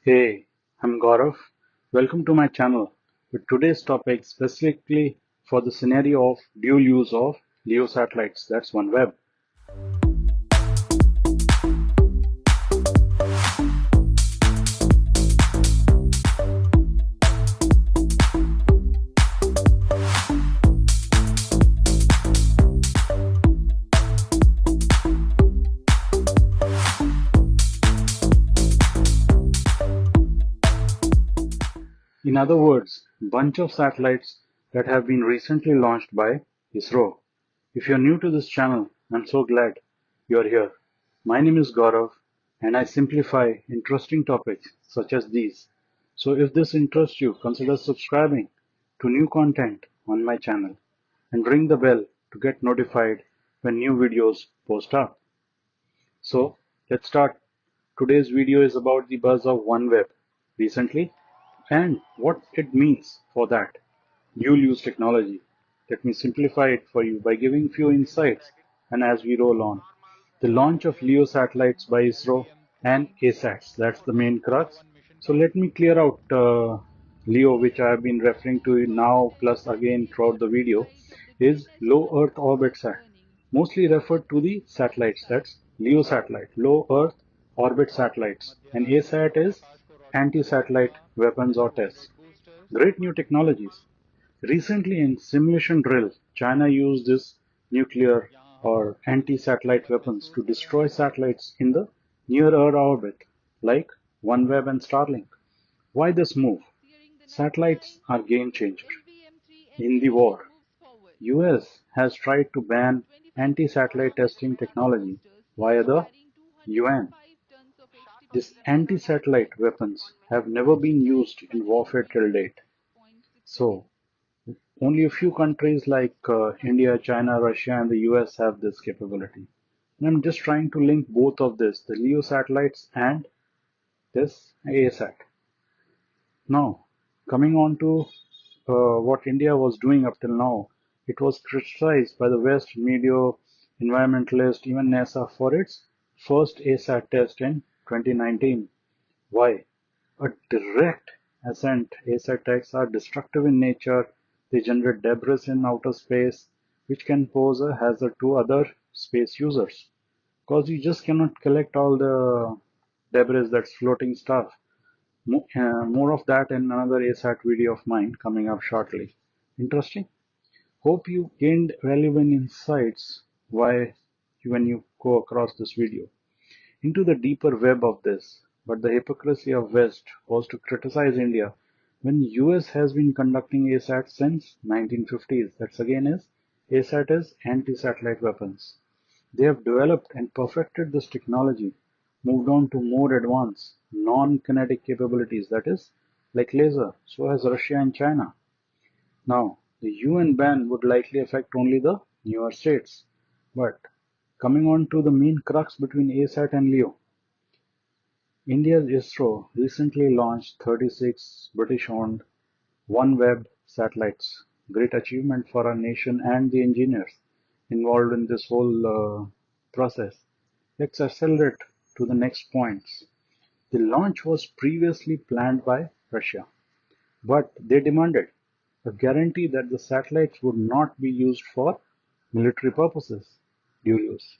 Hey, I'm Gaurav. Welcome to my channel with today's topic specifically for the scenario of dual use of LEO satellites, that's OneWeb. In other words, bunch of satellites that have been recently launched by ISRO. If you're new to this channel, I'm so glad you're here. My name is Gaurav and I simplify interesting topics such as these. So if this interests you, consider subscribing to new content on my channel and ring the bell to get notified when new videos post up. So let's start. Today's video is about the buzz of OneWeb recently and what it means for that dual-use technology. Let me simplify it for you by giving few insights and as we roll on. The launch of LEO satellites by ISRO and ASATs, that's the main crux. So let me clear out LEO, which I have been referring to now plus again throughout the video, is low Earth orbit sat, mostly referred to the satellites, that's LEO satellite, low Earth orbit satellites, and ASAT is anti-satellite weapons or tests. Great new technologies. Recently in simulation drill, China used this nuclear or anti-satellite weapons to destroy satellites in the near Earth orbit, like OneWeb and Starlink. Why this move? Satellites are game changer. In the war, US has tried to ban anti-satellite testing technology via the UN. These anti-satellite weapons have never been used in warfare till date. So, only a few countries like India, China, Russia, and the US have this capability. And I'm just trying to link both of this, the LEO satellites and this ASAT. Now, coming on to what India was doing up till now, it was criticized by the West, media, environmentalists, even NASA for its first ASAT test in 2019. Why? A direct ascent ASAT tests are destructive in nature. They generate debris in outer space, which can pose a hazard to other space users. Because you just cannot collect all the debris, that's floating stuff. More of that in another ASAT video of mine coming up shortly. Interesting. Hope you gained valuable insights when you go across this video into the deeper web of this. But the hypocrisy of West was to criticize India when US has been conducting ASAT since 1950s. That's again is ASAT is anti-satellite weapons. They have developed and perfected this technology, moved on to more advanced non-kinetic capabilities, that is like laser. So has Russia and China. Now, the UN ban would likely affect only the newer states. But coming on to the main crux between ASAT and LEO, India's ISRO recently launched 36 British-owned OneWeb satellites. Great achievement for our nation and the engineers involved in this whole process. Let's accelerate to the next points. The launch was previously planned by Russia, but they demanded a guarantee that the satellites would not be used for military purposes, dual use.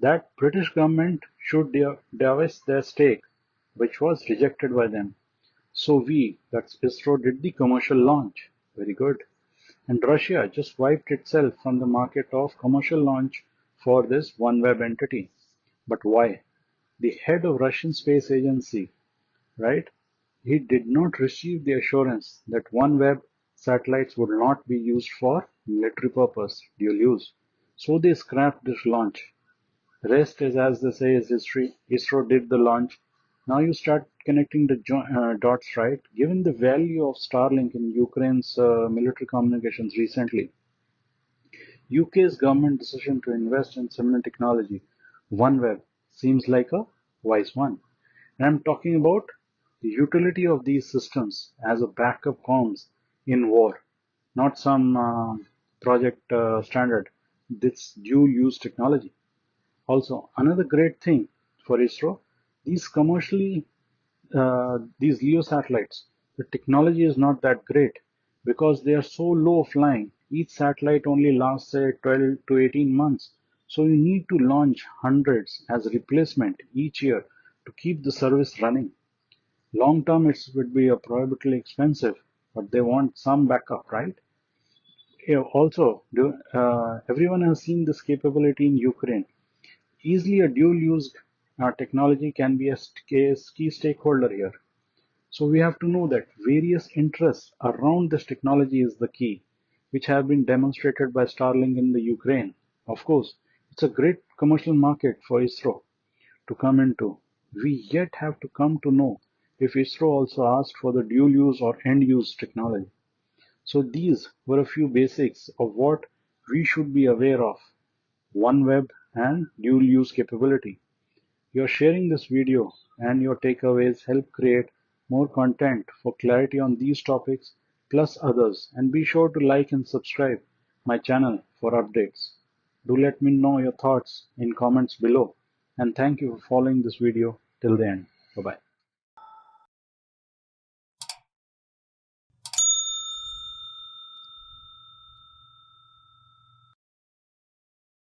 That British government should divest their stake, which was rejected by them. So that's ISRO, did the commercial launch. Very good. And Russia just wiped itself from the market of commercial launch for this OneWeb entity. But why? The head of Russian space agency, right? He did not receive the assurance that OneWeb satellites would not be used for military purpose, dual use. So they scrapped this launch. Rest is, as they say, is history. ISRO did the launch. Now you start connecting the dots, right? Given the value of Starlink in Ukraine's military communications recently, UK's government decision to invest in similar technology, OneWeb, seems like a wise one. And I'm talking about the utility of these systems as a backup comms in war, not some project standard. This dual-use technology. Also, another great thing for ISRO, these commercially these LEO satellites, the technology is not that great because they are so low flying. Each satellite only lasts say 12 to 18 months. So you need to launch hundreds as a replacement each year to keep the service running. Long term, it would be prohibitively expensive, but they want some backup, right? Yeah, also, everyone has seen this capability in Ukraine. Easily a dual-use technology can be a key stakeholder here. So we have to know that various interests around this technology is the key, which have been demonstrated by Starlink in the Ukraine. Of course, it's a great commercial market for ISRO to come into. We yet have to come to know if ISRO also asked for the dual-use or end-use technology. So these were a few basics of what we should be aware of: OneWeb and dual-use capability. Your sharing this video and your takeaways help create more content for clarity on these topics plus others, and be sure to like and subscribe my channel for updates. Do let me know your thoughts in comments below, and thank you for following this video till the end. Bye bye.